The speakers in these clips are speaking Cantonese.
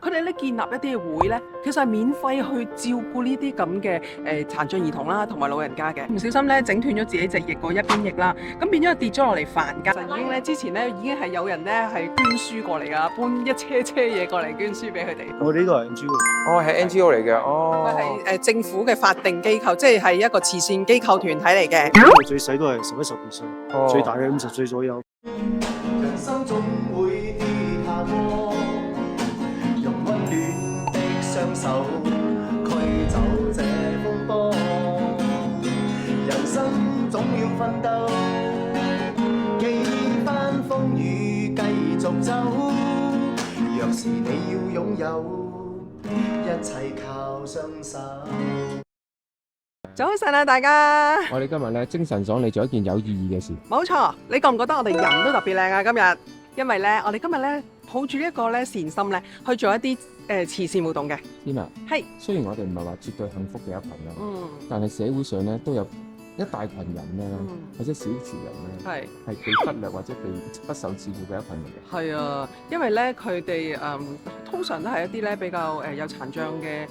佢哋咧建立一啲嘅會咧，其實係免費去照顧呢啲咁嘅殘障兒童啦，同埋老人家嘅。唔小心咧整斷咗自己隻翼個一邊翼啦，咁變咗跌咗落嚟凡間。已經咧之前咧已經係有人咧係捐書過嚟㗎，搬一車車嘢過嚟捐書俾佢哋。我哋呢個係 NGO，哦係 NGO 嚟嘅，佢哦係政府嘅法定機構，即係一個慈善機構團體嚟嘅。我最細都係11、12歲，哦最大嘅50歲左右。人生總會跌下坡，用溫暖的雙手驅走這風波。人生總要奮鬥，幾番風雨繼續走。若是你要擁有，一切靠雙手。早晨啊，大家！我哋今日咧精神爽利做一件有意義嘅事。冇錯，你覺唔覺得我哋人都特別靚啊？今日，因為咧，我哋今日咧抱住一個咧善心咧，去做一啲慈善活動嘅。天啊，係，雖然我哋唔係話絕對幸福嘅一群啦，嗯，但係社會上咧都有一大群人咧，或者小撮人咧，係被忽略或者被不受照顧嘅一群人嘅。係啊，因為咧佢哋通常都係一啲咧比較有殘障嘅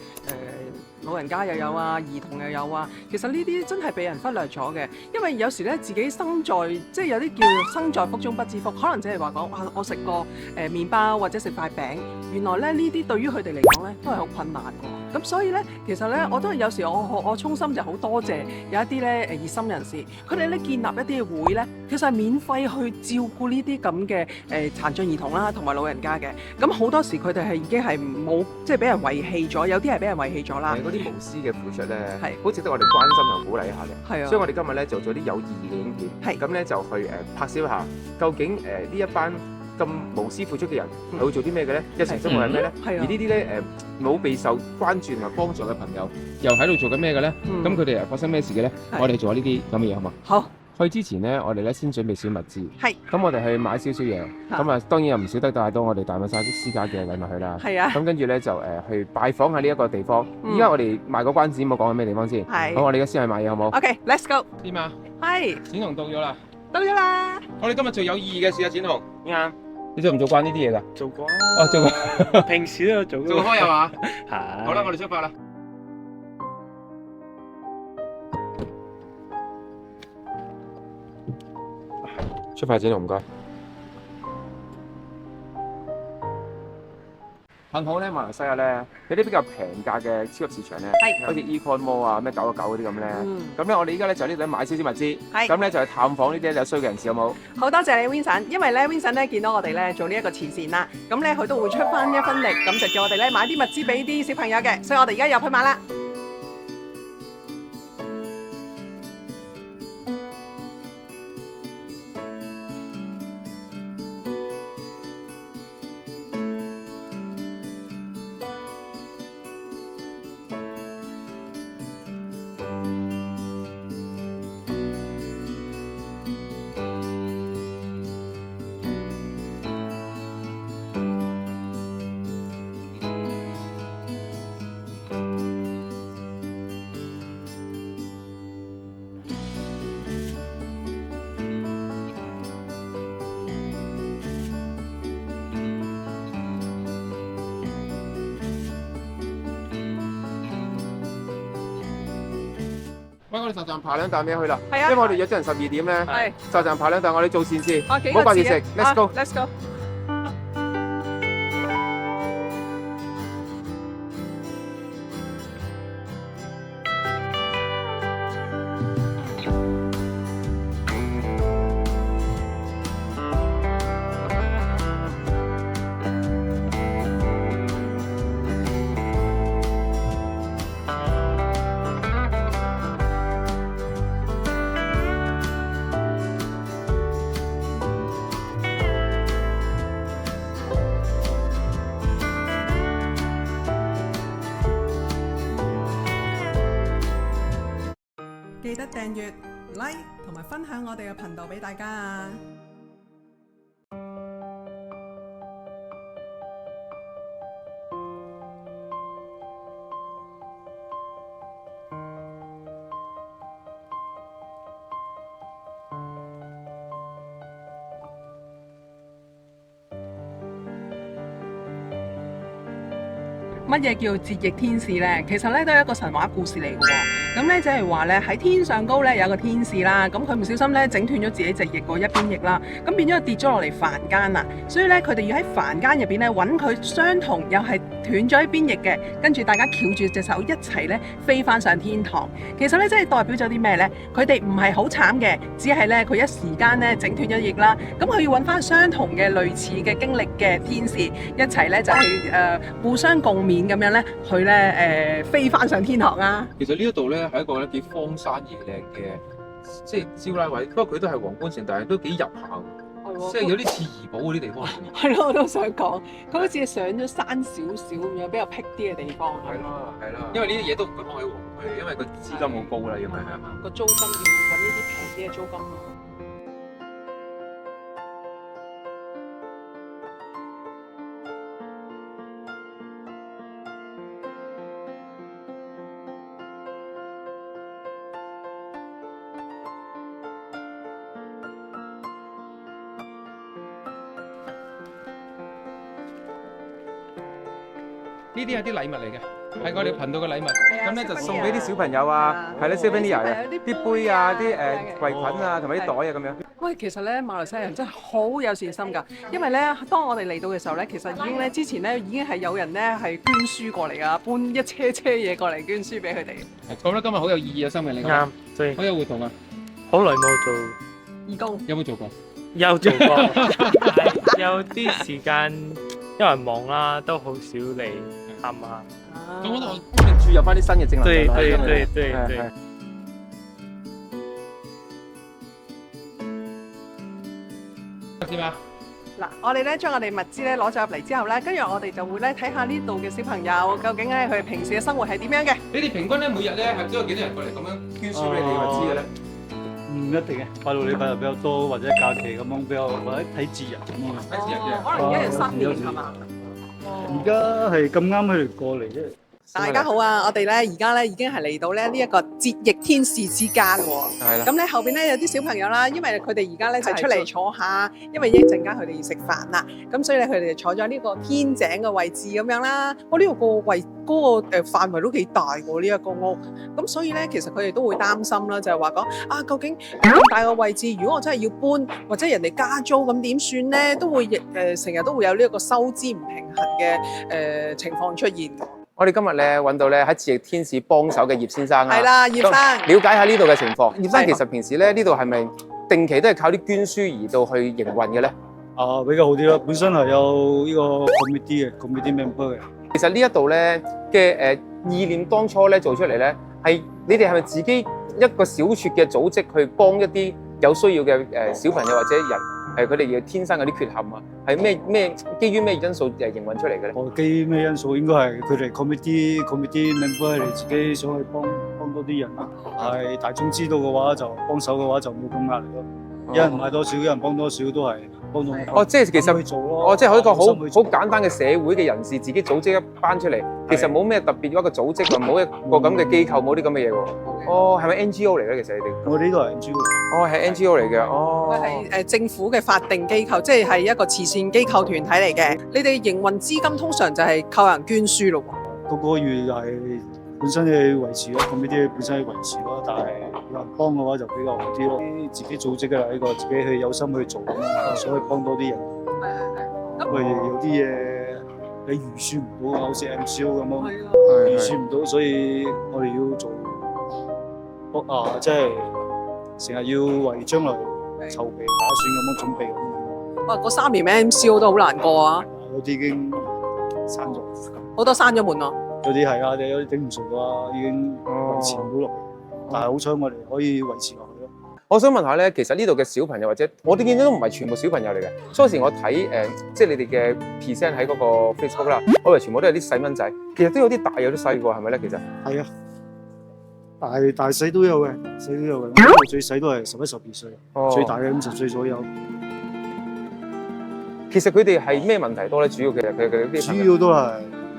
老人家又有啊，兒童又有啊。其實呢啲真係被人忽略咗嘅，因為有時咧自己生在即係有啲叫生在福中不知福，可能只係話講哇，我食個麵包或者食塊餅，原來咧呢啲對於佢哋嚟講咧都係好困難嘅。咁所以咧，其實咧我都係有時我衷心就好多謝有一啲咧熱心人士，佢哋咧建立一啲嘅會咧，其實係免費去照顧呢啲咁嘅殘障兒童啦，同埋老人家嘅。咁好多時佢哋係已經係冇即係俾人遺棄咗，有啲係俾人遺棄咗啦。嗰啲無私嘅付出咧，係好值得我哋關心同鼓勵一下嘅。係啊，所以我哋今日咧做咗啲有意義嘅影片，係咁咧就去拍攝一下，究竟呢一班咁無私付出嘅人係會做啲咩嘅咧？日常生活係咩咧？而呢啲咧冇備受關注同埋幫助嘅朋友，又喺度做緊咩嘅咧？咁佢哋發生咩事嘅咧？我哋做呢啲咁嘅嘢好嘛？好。去之前咧，我哋咧先準備小物資。係。咁我哋去買少少嘢，咁啊當然又唔少得帶到我哋大馬莎私家嘅禮物去啦。係啊。咁跟住咧就去拜訪下呢一個地方。依家我哋賣個關子，冇講緊咩地方先。係。好，我哋而家先去買嘢好冇 ？OK，let's go。點啊？係。展龍到咗啦。到咗啦。我哋今日做有意義嘅事啊，展龍。啱。你做唔做慣呢啲嘢㗎？做過哦，做過。平時都有做。做開係嘛？係。好啦，我哋出發啦。出發，展龍唔該。幸好咧，馬來西亞咧有啲比較平價嘅超級市場咧，好似 Econ Mall 啊、咩999嗰啲咁咧。咁咧，我哋依家咧就喺呢度買少少物資，咁咧就去探訪呢啲有需要嘅人士，好冇？好多謝你 Vincent， 因為咧 Vincent 咧見到我哋咧做呢一個慈善啦，咁咧佢都會出翻一分力，咁就叫我哋咧買啲物資俾啲小朋友嘅，所以我哋而家入去買啦。喂，我哋實站爬兩啖嘢去啦，係啊，因為我哋約咗人12點咧，係實站爬兩啖，我哋做善事，唔好掛住食，Let's go。Let's go。記得訂閱、like 同埋分享我哋嘅頻道俾大家啊！乜嘢叫折翼天使咧？其實咧都係一個神話故事嚟嘅喎。咁咧即係話咧喺天上高咧有個天使啦，咁佢唔小心咧整斷咗自己隻翼嗰一邊翼啦，咁變咗跌咗落嚟凡間啦。所以咧佢哋要喺凡間入邊咧揾佢相同又係斷咗一邊翼嘅，跟住大家翹住隻手一齊咧飛翻上天堂。其實咧即係代表咗啲咩咧？佢哋唔係好慘嘅，只係咧佢一時間咧整斷咗翼啦。咁佢要揾翻相同嘅類似嘅經歷嘅天使一齊咧就係互相共勉咁樣咧，去咧飛翻上天堂啊！其實呢一度咧係一個咧幾荒山野嶺嘅，即係招拉位。不過佢都係皇冠城，但係都幾入下，即係有啲似怡保嗰啲地方。係咯，我都想講，佢好似上咗山少少咁樣，比較僻啲嘅地方。係啦，因為呢啲嘢都唔會放喺皇區，因為個資金好高啦，因為係個租金要揾呢啲平啲嘅租金。呢啲係啲禮物嚟嘅，係我哋頻道嘅禮物。咁咧就送souvenir 俾啲小朋友啊，係啦，souvenir 啊，啲杯啊，啲櫃哦裙啊，同埋啲袋啊咁樣。喂，其實咧馬來西亞人真係好有善心㗎，因為咧當我哋嚟到嘅時候咧，其實已經咧之前咧已經係有人咧係捐書過嚟㗎，搬一車車嘢過嚟捐書俾佢哋。覺得今日好有意義嘅生命嚟㗎，啱，對，好有活動啊！好耐冇做，義工有冇做過？有做過，係有啲時間因為忙啦，都好少嚟探下。咁我哋注入翻啲新嘅正能對量啦。對。點啊？嗱，我哋咧將我哋物資咧攞咗入嚟之後咧，跟住我哋就會咧睇下呢度嘅小朋友究竟咧佢哋平時嘅生活係點樣嘅。你哋平均咧每日咧係都有幾多人過嚟咁樣捐書俾你哋物資嘅咧？唔一定嘅，拜六禮拜日比較多，或者假期咁樣比較，或者睇節日咁樣。睇節日嘅。可能一日新年係嘛？而家係咁啱佢哋過嚟啫。大家好啊！我哋咧而家咧已經係嚟到咧呢一個折翼天使之間喎。係啦。咁咧後邊咧有啲小朋友啦，因為佢哋而家咧就出嚟坐下，因為一陣間佢哋要食飯啦，咁所以咧佢哋就坐咗呢個天井嘅位置咁樣啦。我呢個位嗰個範圍都幾大喎，呢一個屋。咁所以咧其實佢哋都會擔心啦，就係話講啊，究竟咁大個位置，如果我真係要搬或者人哋加租咁點算咧？都會成日都會有呢一個收支唔平衡嘅情況出現。我哋今日咧揾到咧喺折翼天使幫手嘅葉先生啦。係啦，葉生。了解下呢度嘅情況。葉生其實平時咧呢度係咪定期都係靠啲捐書而到去營運嘅咧？啊，比較好啲啦，本身係有呢個 committee member 嘅。其實呢一度咧嘅意念當初咧做出嚟咧，係你哋係咪自己一個小撮嘅組織去幫一啲有需要嘅小朋友或者人？係佢哋嘅天生嗰啲缺陷啊，係咩基於咩因素營運出嚟嘅咧？基於咩因素？應該係佢哋 committee member 係自己想去幫多啲人啦。係大眾知道嘅話就幫手嘅話就冇咁壓力咯。一人買多少，一人幫多少都係幫到。哦，即係其實去做咯。即係一個好簡單嘅社會嘅人士自己組織一班出嚟，其實冇咩特別一個組織，冇一個咁嘅機構，冇啲咁嘅嘢喎。哦，係咪 NGO 嚟咧？其實你哋我哋呢度係 NGO。哦，係 NGO 嚟嘅。哦，佢係政府嘅法定機構，即係一個慈善機構團體嚟嘅。你哋營運資金通常就係靠人捐書咯喎。個月係本身嘅維持咯，咁呢啲本身係維持咯，但係有人幫嘅話就比較好啲咯。自己組織嘅呢個自己去有心去做，所以幫多啲人。因為有啲嘢你預算唔到，好似 MCO 咁咯，預算唔到，所以我哋要做即係成日要為將來籌備打算咁樣準備咁。哇！嗰3年 MCO 都好難過啊！有啲已經閂咗，好多閂咗門咯。有啲係啊，有啲頂唔順啊，已經維持唔到落嚟。但係好彩我哋可以維持落去咯。我想問下咧，其實呢度嘅小朋友或者我哋見到都唔係全部小朋友嚟嘅。初時我睇即係你哋嘅 present 喺嗰個 Facebook 啦，我以為全部都係啲細蚊仔，其實都有啲大有啲細個，係咪咧？其實係啊，大細都有嘅，細都有嘅。我最細都係11、12歲，最大嘅50歲左右。其實佢哋係咩問題多咧？主要其實佢啲主要都係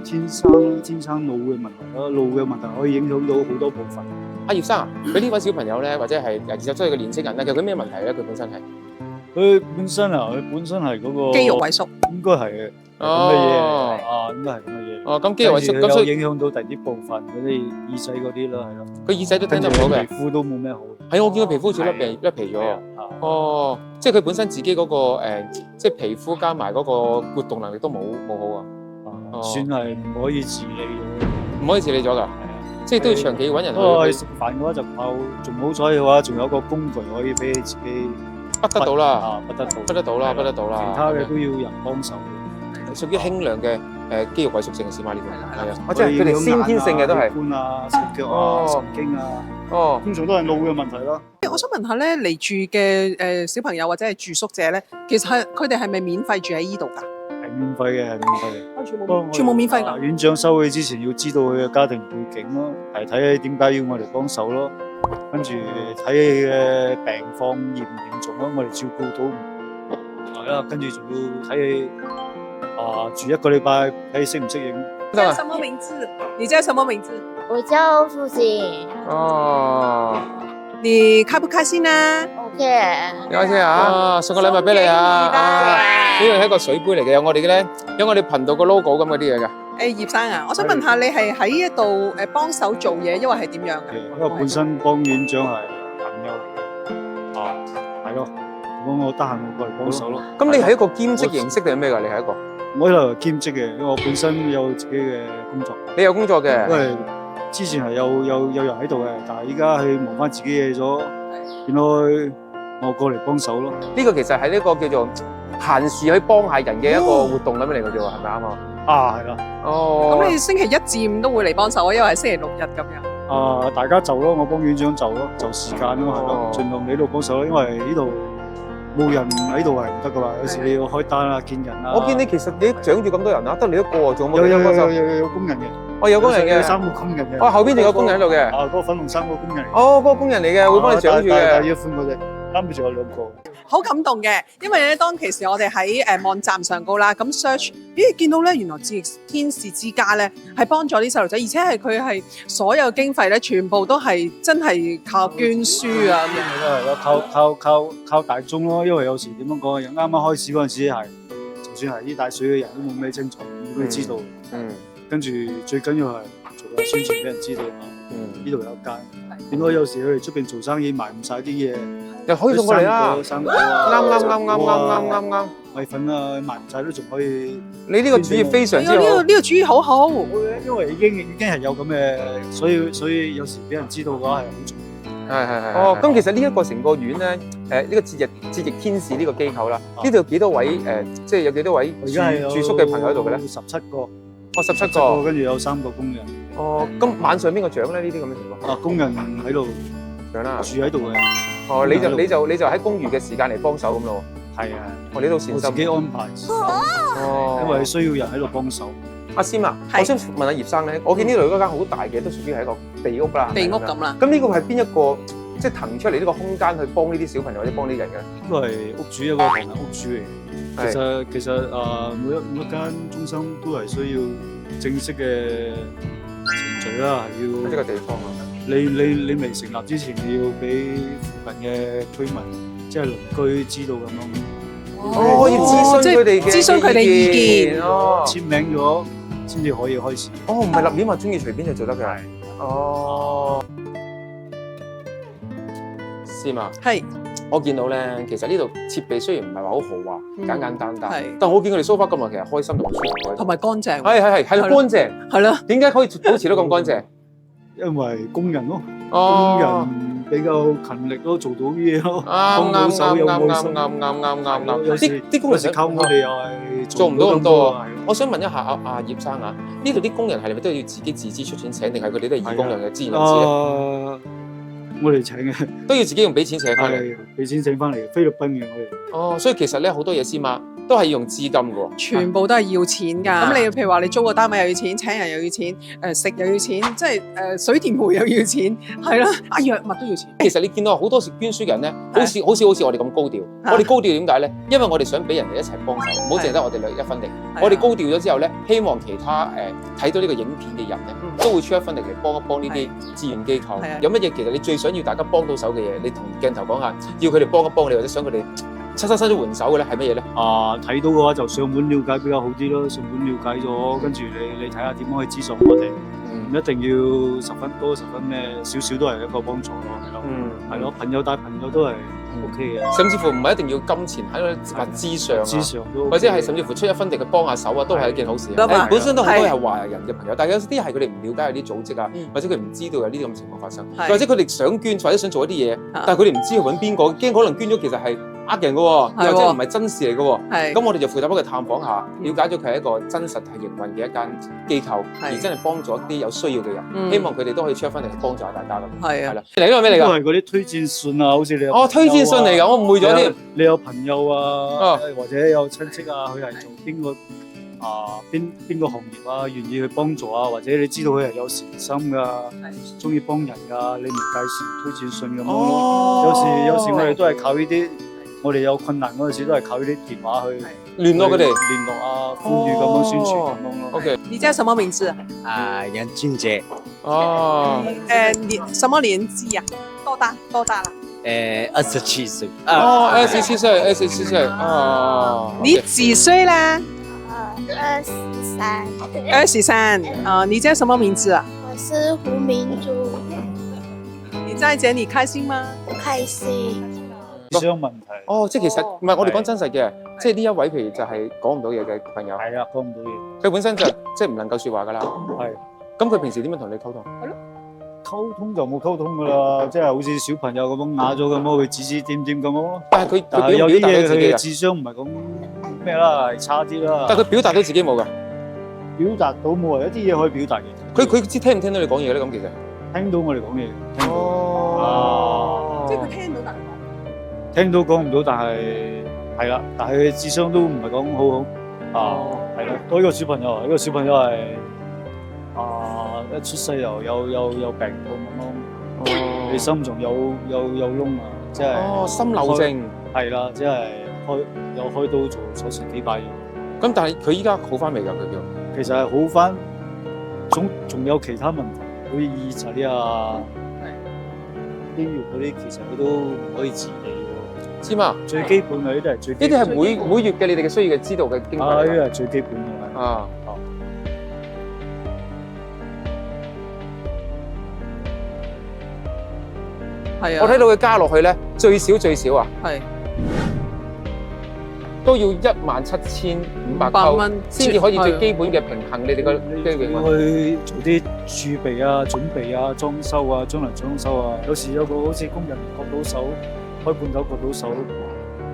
天生腦嘅問題咯，腦嘅問題可以影響到好多部分。阿葉生啊，佢呢位小朋友咧，或者係20歲嘅年青人咧，究竟咩問題咧？佢本身係佢本身係嗰個肌肉萎縮，應該係咁嘅嘢哦啊，應該係咁嘅嘢。哦，咁肌肉萎縮，咁有所以影響到第啲部分嗰啲耳仔嗰啲咯，係咯。佢耳仔都聽跟住得唔好嘅。皮膚都冇咩好。係，我見佢皮膚好似甩皮咗。係啊，哦，即係佢本身自己嗰個即係皮膚加埋嗰個活動能力都冇好啊，哦算係唔可以自理嘅。唔可以自理咗㗎。係啊，即係都要長期揾人去不過食飯嘅話就靠，仲好彩嘅話，仲有個工具可以俾你自己不得到啦，啊，不得到，不得到啦，不得到啦。其他嘅都要人幫手。屬於輕量嘅肌肉萎縮症嘅事嘛呢個。係啦係啊，我即係佢哋先天性嘅都係。器官啊、手腳啊、神經啊，哦，通常都係腦嘅問題咯。我想問下咧，嚟住嘅小朋友或者係住宿者咧，其實係佢哋係咪免費住喺依度㗎？係免費嘅，係免費嘅。不過我哋全部免費㗎。院長收佢之前要知道佢嘅家庭背景咯，係睇點解要我哋幫手咯，跟住睇佢嘅病況嚴唔嚴重咯，我哋照顧到係啦，跟住仲要睇佢住一個禮拜，睇佢適唔適應。叫什麼名字？你叫什麼名字？我叫素心哦，你開不開心啊？ ，OK。你開先啊，送個禮物俾你啊！呢個係一個水杯嚟嘅，有我哋嘅咧，有我哋頻道個 logo 咁嗰啲嘢㗎。葉生啊，我想問下你係喺一度幫手做嘢，因為係點樣㗎？因為本身幫院長係朋友嚟嘅，係咯，咁我得閒我過嚟幫手咯。咁你係一個兼職形式定係咩㗎？你係一個？我喺度兼職嘅，因為我本身有自己嘅工作。你有工作嘅？因為之前係有人喺度嘅，但係依家佢忙翻自己嘢咗，變咗我過嚟幫手咯。呢個其實係呢個叫做閒時去幫下人嘅一個活動咁樣嚟嘅啫喎，係咪啱啊？係啦。哦。咁你星期一至五都會嚟幫手啊？因為係星期六日咁樣。大家就咯，我幫院長就咯，就時間咯，係咯，盡量嚟呢度幫手咯，因為呢度冇人喺度係唔得噶嘛，有時你要開單啊、見人啊。我見你其實你長住咁多人啊，得你一個喎，仲有冇其他幫手？有工人嘅。我有工人嘅。有3個工人嘅。後邊仲有工人喺度嘅。嗰個粉紅衫個工人嚟。哦，嗰個工人嚟嘅，會幫你長住嘅。要換嗰隻，啱啱仲有2個。好感動嘅，因為咧當其時我哋喺網站上高啦，咁 search，咦見到咧原來智力天使之家咧係幫助啲細路仔，而且係佢係所有經費咧全部都係真係靠捐書啊咁樣。係咯，靠大眾咯，因為有時點樣講，啱啱開始嗰陣時係，就算係啲帶水嘅人都冇咩清楚，冇咩知道。跟住最緊要係做下宣傳俾人知道啊。呢度有一間。點解有時佢哋出邊做生意賣唔晒啲嘢？又可以送過嚟啦，生果啊，啱，米粉啊，賣唔晒都仲可以。你呢個主意非常之好。呢個主意好好，因為已經係有咁嘅，所以有時俾人知道嘅話係好重要。係。哦，咁其實呢一個成個院咧，呢個節日天使呢個機構啦，呢度有幾多位即係有幾多位住宿嘅朋友喺度嘅咧？17個。哦，17個，跟住有3個工人。哦，咁晚上邊個長咧？呢啲咁嘅情況？工人喺度長啦，住喺度嘅。哦，你就喺公餘嘅時間嚟幫手咁咯。係啊，我呢度善心。我自己安排。哦，因為需要人喺度幫手。阿師啊，我想問下葉生咧，我見呢度嗰間好大嘅，都屬於係一個地屋啦。地屋咁啦。咁呢個係邊一個即係騰出嚟呢個空間去幫呢啲小朋友或者幫呢啲人嘅？呢個係屋主，一個唐人屋主嚟嘅。其實每一間中心都係需要正式嘅程序啦，係要呢個地方啊。你未成立之前，你要俾附近嘅居民，即係鄰居知道咁樣。哦，要諮詢佢哋嘅，諮詢佢哋意見，簽名咗先至可以開始。哦，唔係立亂話中意隨便就做得嘅。哦，師媽。係。我見到咧，其實呢度設備雖然唔係話好豪華，簡簡單單，係，但我見佢哋 so far 咁耐，其實開心同埋舒服，同埋乾淨。係乾淨。係咯。點解可以保持到咁乾淨？因為工人咯，工人比較勤力咯，做到啲嘢咯，幫到手有愛心。啱。有時啲工人靠我哋又係做唔到咁多啊！我想問一下阿葉生啊，呢度啲工人係咪都要自己自資出錢請，定係佢哋都係義工人嘅資源嚟咧？我哋請嘅都要自己用俾錢請翻嚟，俾錢請翻嚟菲律賓嘅我哋。哦，所以其實咧好多嘢師媽都係用資金嘅喎，全部都係要錢㗎。咁你譬如話你租個單位又要錢，請人又要錢，食又要錢，即係水電煤又要錢，係啦，藥物都要錢。其實你見到好多時捐書嘅人咧，好似我哋咁高調。我哋高調點解咧？因為我哋想俾人哋一齊幫手，唔好淨係得我哋兩一分力。我哋高調咗之後咧，希望其他睇到呢個影片嘅人咧，都會出一分力嚟幫一幫呢啲志願機構。有乜嘢其實你最想要大家幫到手嘅嘢，你同鏡頭講下，要佢哋幫一幫你，或者想佢哋親身伸咗援手嘅咧，係乜嘢咧？睇到嘅話就上門了解比較好啲咯，上門了解咗，跟住你睇下點樣去資助我哋，唔一定要十分多十分咩，少少都係一個幫助咯，係咯，係咯，朋友帶朋友都係 OK 嘅，甚至乎唔係一定要金錢喺個物資上啊，資上都 OK 或者係甚至乎出一分力去幫下手啊，都係一件好事。係啊本身都好多係華人嘅朋友，但係有啲係佢哋唔了解有啲組織啊，或者佢唔知道有呢啲咁嘅情況發生，係或者佢哋想捐或者想做一啲嘢，但係佢哋唔知去揾邊個，驚可能捐咗其實係呃人嘅喎，係喎又或者唔係真事嚟嘅喎。係咁我哋就負責幫佢探訪下，了解咗佢係一個真實係營運嘅一間機構，而真係幫助一啲有需要嘅人，希望佢哋都可以出一分力去幫助下大家咁。係啊係啦，嚟呢個係咩嚟㗎？都係嗰啲推薦信啊，好似你有哦，推薦信嚟㗎，我誤會咗添。你有朋友啊，或者有親戚啊，佢係做邊個邊個行業啊，願意去幫助啊，或者你知道佢係有善心噶，中意幫人噶，你咪介紹推薦信咁樣咯。有時我哋都係靠呢啲，我哋有困難嗰陣時都係靠呢啲電話去聯絡佢哋，聯絡啊，呼籲咁樣宣傳咁樣咯。OK，你叫什麼名字？杨俊杰，哦，什麼年紀啊？多大了？ 27岁。哦，27歲，27歲，哦，你幾歲啦23， 23。你叫什麼名字啊？我是胡明珠，你在這裡開心嗎？不開心。智商問題哦，即係其實唔係我哋講真實嘅，即係呢一位譬如就係講唔到嘢嘅朋友，係啊，講唔到嘢，佢本身就即係唔能夠説話㗎啦。係咁佢平時點樣同你溝通？溝通就冇溝通噶啦，即係好似小朋友咁樣啞咗咁樣，佢指指點點咁樣咯。但係佢但係表唔表達有啲嘢佢到自己㗎？嘅智商唔係咁咩啦，係差啲啦。但係佢表達到自己冇㗎。表達到冇啊，有啲嘢可以表達嘅。佢知聽唔聽到你講嘢咧？咁其實聽到我哋講嘢，聽到。哦，即係佢聽到但係聽到講唔到，但係係啦，但係佢智商都唔係講好好係啦。多一個小朋友，一個小朋友係一出世又有病痛咁咯，你心仲有窿啊，即係哦，心漏症。係啦，即係有開刀做手術幾百樣。咁但係佢依家好翻未㗎？佢叫其實係好翻，仲有其他問題，好似耳仔啊、肌肉嗰啲，其實佢都唔可以自理嘅。知嘛？最基本嘅呢啲係最基本呢啲係每月嘅你哋嘅需要嘅知道嘅經啊，呢費嚟㗎。啲係最基本嘅。啊，係啊。我睇到佢加落去咧，最少啊，係都要17,500100蚊先至可以最基本嘅平衡你哋個經營要去做啲儲備啊、準備啊、裝修啊、將來裝修啊。有時有個好似工人割到手，開罐頭割到手，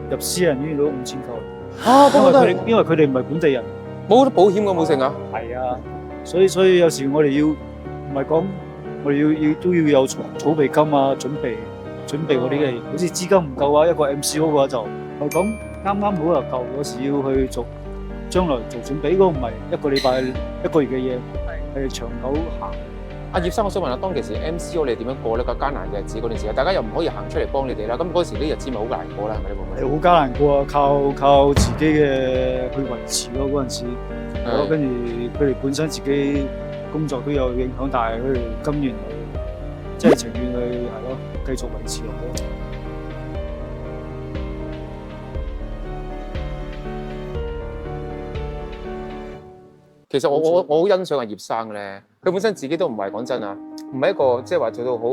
入私人醫院都5000嚿。啊，不過都係因為佢哋唔係本地人。冇得保險㗎，冇剩啊。係啊，所以有時我哋要唔係講，我哋都要有儲備金啊，準備嗰啲嘅。好似資金唔夠啊，一個 MCO 嘅話就係講啱啱好就夠。有時要去做將來做準備，呢個唔係一個禮拜、一個月嘅嘢，係長久行。阿葉生，我想問下，當其時 MCO 你點樣過呢個艱難嘅日子嗰段時間？大家又唔可以行出嚟幫你哋啦。咁嗰時啲日子咪好難過啦，係咪？你會唔會？係好艱難過啊，靠自己嘅去維持咯。嗰陣時，跟住佢哋本身自己工作都有影響，但係佢哋甘願去，即係情願去係咯，繼續維持落去。其實我好欣賞阿葉生咧，佢本身自己都唔係講真啊，唔係一個即係話做到好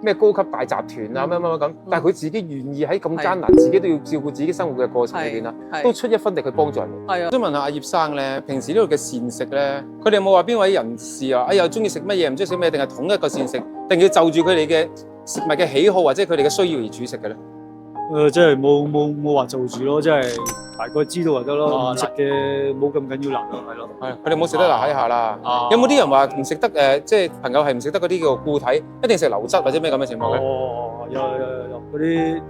咩高級大集團啊乜咁，但係佢自己願意喺咁艱難，自己都要照顧自己生活嘅過程裏邊啦，都出一分力去幫助人。係啊。我想問下阿葉生咧，平時呢度嘅膳食咧，佢哋有冇話邊位人士啊？哎呀，中意食乜嘢，唔中意食乜嘢，定係統一個膳食，定要就住佢哋嘅食物嘅喜好或者佢哋嘅需要而煮食嘅咧？即係冇話做住咯，即係大概知道就得咯。唔食嘅冇咁緊要辣咯，係咯。係，佢哋冇食得辣喺下啦。有冇啲人話唔食得即係朋友係唔食得嗰啲叫固體，一定食流質或者咩咁嘅情況咧？哦，有嗰啲，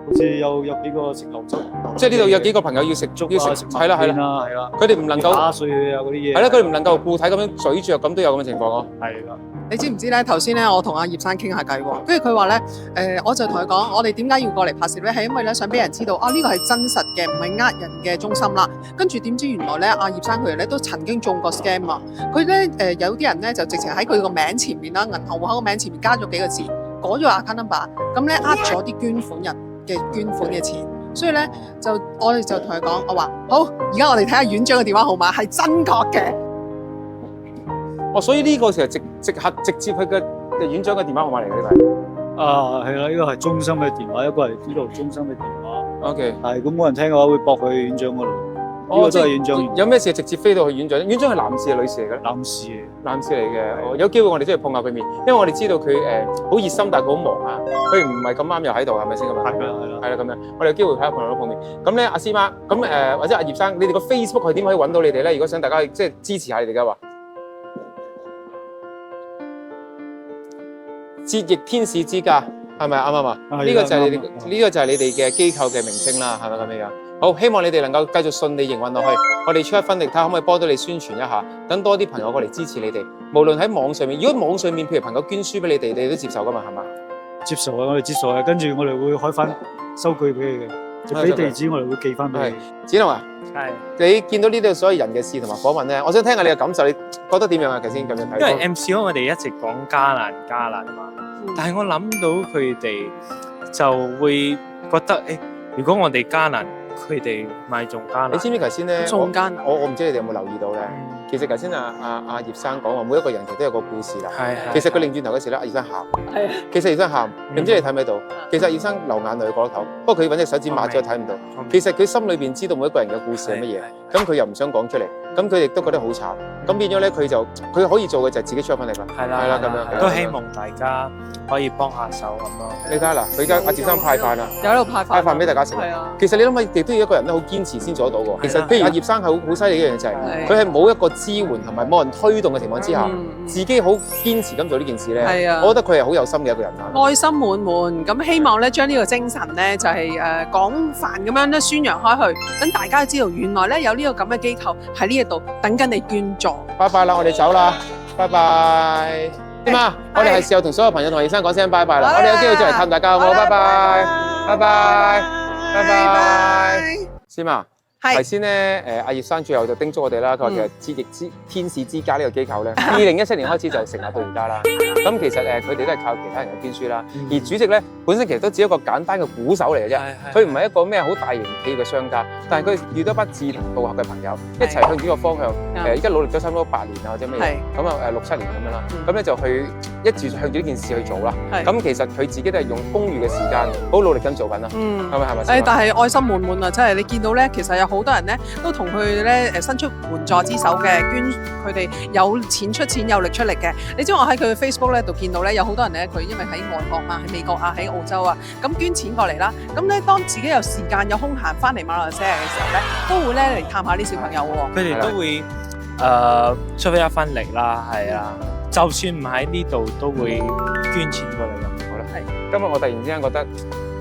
好似有幾個食流質。即係呢度有幾個朋友要食粥要食，係啦，係啦。佢哋唔能夠打碎佢啊嗰啲嘢。係啦，佢哋唔能夠固體咁樣咀嚼，咁都有咁嘅情況咯。係啦。你知唔知咧？頭先咧，我同阿葉生傾下偈喎，跟住佢話咧，我就同佢講，我哋點解要過嚟拍攝咧？係因為咧想俾人知道啊，呢個係真實嘅，唔係呃人嘅中心啦。跟住點知原來咧，阿葉生佢哋咧都曾經中過 scam 啊！佢咧有啲人咧就直情喺佢個名前面啦，銀行戶口個名前面加咗幾個字，改咗 account number，咁咧呃咗啲捐款人嘅捐款嘅錢。所以咧我哋就同佢講，我話好，而家我哋睇下院長嘅電話號碼係真確嘅。哦，所以呢個其實直接佢嘅院長嘅電話號碼嚟嘅呢個。啊，係啦，呢個係中心嘅電話，一個係呢度中心嘅電話。 OK。係咁冇人聽嘅話，會駁去院長嗰度。呢個都係院長。有咩事直接飛到去院長？院長係男士定女士嚟嘅咧？男士嚟。男士嚟嘅。哦，有機會我哋真係碰下佢面，因為我哋知道佢好熱心，但係佢好忙啊。佢唔係咁啱又喺度，係咪先咁啊？係啦，係啦。係啦，咁樣我哋有機會睇下碰面。咁咧，阿師媽，咁或者阿葉生，你哋個 Facebook 係點可以揾到你哋咧？如果想大家即係支持下你哋嘅話。節疫天使之家係咪啱唔啱啊？呢個就係你哋嘅機構嘅名稱啦，係咪咁樣樣？好，希望你哋能夠繼續順利營運落去。我哋出一分力，睇下可唔可以幫到你宣傳一下，等多啲朋友過嚟支持你哋。無論喺網上面，如果網上面譬如朋友捐書俾你哋，你都接受噶嘛？係嘛？接受啊，我哋接受啊，跟住我哋會開翻收據俾你嘅，就俾地址我哋會寄翻俾你。子龍啊，係。你見到呢度所有人嘅事同埋訪問咧，我想聽下你嘅感受，你覺得點樣啊？頭先咁樣睇。因為 MCO 我哋一直講加難啊嘛，但係我諗到佢哋就會覺得如果我哋加難，佢哋咪仲加難。你知唔知頭先咧？仲艱難。我唔知你哋有冇留意到咧？其實頭先阿葉生講話，每一個人其實都有個故事啦。係。其實佢擰轉頭嗰時咧，阿葉生喊。係啊。其實葉生喊，你唔知你睇唔睇到？其實葉生流眼淚嗰頭，不過佢揾隻手指抹咗睇唔到。其實佢心裏邊知道每一個人嘅故事係乜嘢，咁佢又唔想講出嚟，咁佢亦都覺得好慘。咁變咗咧，佢可以做嘅就係自己出一分力啦。係啦，咁樣。都希望大家可以幫下手咁咯。你睇下嗱，佢而家阿葉生派飯啦，有喺度派飯俾大家食。係啊。其實你諗下，亦都要一個人咧好堅持先做得到㗎。其實譬如阿葉生係好犀利嘅一樣就係，佢係冇一個支援同埋冇人推動嘅情況之下，自己好堅持咁做呢件事咧。係啊。我覺得佢係好有心嘅一個人啊。愛心滿滿，咁希望咧將呢個精神咧就係廣泛咁樣咧宣揚開去，等大家知道原來咧有呢個咁嘅機構喺呢一度等緊你捐助。拜拜啦，我哋走啦，拜拜。點啊？我哋係時候同所有朋友同葉生講聲拜拜啦。我哋有機會再嚟探大家好冇？拜拜，拜拜，拜拜。師媽。頭先咧，阿葉生最後就叮囑我哋啦，佢話其實節疫天使之家呢個機構咧，2017年開始就成立到而家啦。咁其實佢哋都係靠其他人嘅捐書啦。而主席咧本身其實都只係一個簡單嘅鼓手嚟嘅啫，佢唔係一個咩好大型企業嘅商家，但係佢遇到一班志同道合嘅朋友，一齊向呢個方向而家努力咗差唔多8年啊或者咩嘢，咁啊6、7年咁樣啦。咁咧就去一直向住呢件事去做啦。咁其實佢自己都係用公餘嘅時間，好努力咁做緊啦。係咪？但係愛心滿滿啊！真係你見到咧，其實有好多人咧都同佢咧伸出援助之手嘅，捐佢哋有錢出錢，有力出力嘅。你知我喺佢嘅 Facebook 咧度見到咧，有好多人咧，佢因為喺外國啊、喺美國啊、喺澳洲啊，咁捐錢過嚟啦。咁咧當自己有時間有空閒翻嚟馬來西亞嘅時候咧，都會咧嚟探下啲小朋友喎。佢哋都會出一分力啦，係啊，就算唔喺呢度都會捐錢過嚟咁。好啦，今日我突然之間覺得。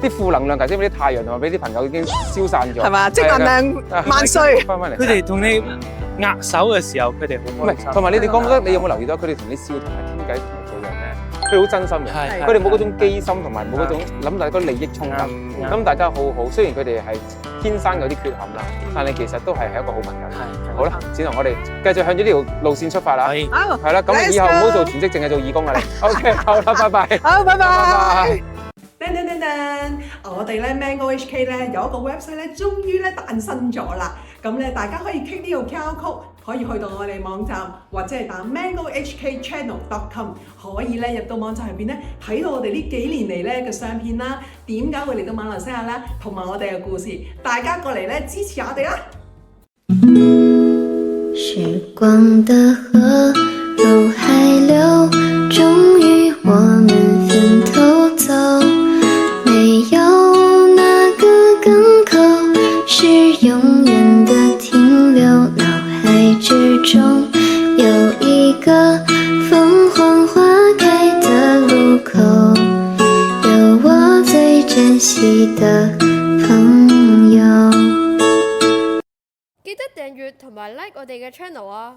啲負能量，頭先俾啲太陽同埋俾啲朋友已經消散咗，係嘛？正能量萬歲！翻返嚟，佢哋同你握手嘅時候，佢哋好開心。同埋你哋覺得你有冇留意到佢哋同你笑同埋傾偈同埋做人咧？佢哋好真心嘅，佢哋冇嗰種機心同埋冇嗰種諗大家利益衝突，咁大家好好。雖然佢哋係天生有啲缺陷啦，但係其實都係一個好朋友。好啦，子彤，我哋繼續向住呢條路線出發啦。係啦，咁以後唔好做全職，淨係做義工啦。OK， 好啦，拜拜。好，拜拜。噔，我哋咧 Mango HK 咧有一個 website 咧，終於咧誕生咗啦。咁咧大家可以 click 呢個 QR code，可以去到我哋網站，或者係打 mangohkchannel.com， 可以咧入到網站入邊咧睇到我哋呢幾年嚟咧嘅相片啦，點解會嚟到馬來西亞啦，同埋我哋嘅故事，大家過嚟咧支持我哋啦！時光的河入海流，終於我們分頭走。沒有那個港口是永遠的停留，腦海之中有一個鳳凰花開的路口，有我最珍惜的朋友。記得訂閱同埋 like 我哋嘅 channel啊！